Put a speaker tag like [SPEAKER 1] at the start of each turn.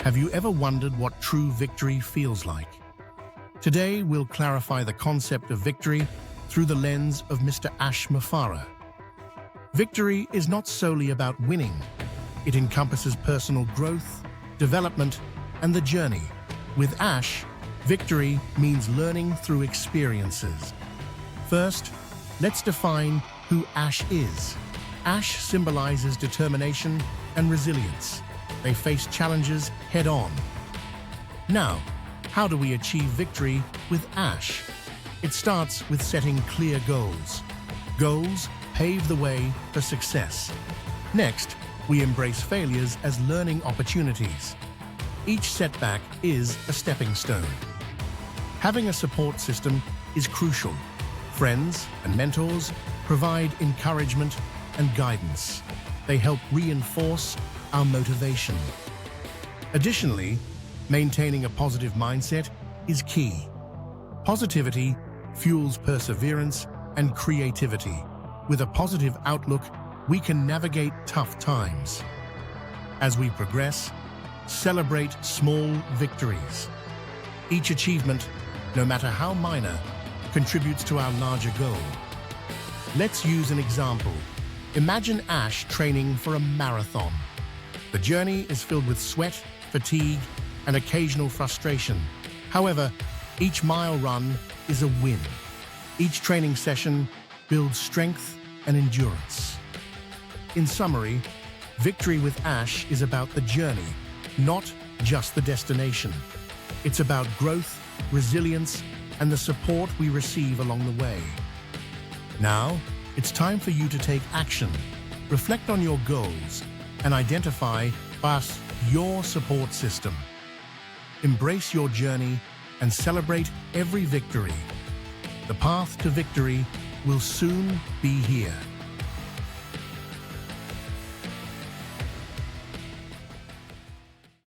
[SPEAKER 1] Have you ever wondered what true victory feels like? Today, we'll clarify the concept of victory through the lens of Mr. Ash Mufara. Victory is not solely about winning. It encompasses personal growth, development, and the journey. With Ash, victory means learning through experiences. First, let's define who Ash is. Ash symbolizes determination and resilience. They face challenges head-on. Now, how do we achieve victory with Ash? It starts with setting clear goals. Goals pave the way for success. Next, we embrace failures as learning opportunities. Each setback is a stepping stone. Having a support system is crucial. Friends and mentors provide encouragement and guidance. They help reinforce our motivation. Additionally, maintaining a positive mindset is key. Positivity fuels perseverance and creativity. With a positive outlook, we can navigate tough times. As we progress, celebrate small victories. Each achievement, no matter how minor, contributes to our larger goal. Let's use an example. Imagine Ash training for a marathon. The journey is filled with sweat, fatigue, and occasional frustration. However, each mile run is a win. Each training session builds strength and endurance. In summary, victory with Ash is about the journey, not just the destination. It's about growth, resilience, and the support we receive along the way. Now, it's time for you to take action. Reflect on your goals and identify your support system. Embrace your journey and celebrate every victory. The path to victory will soon be here.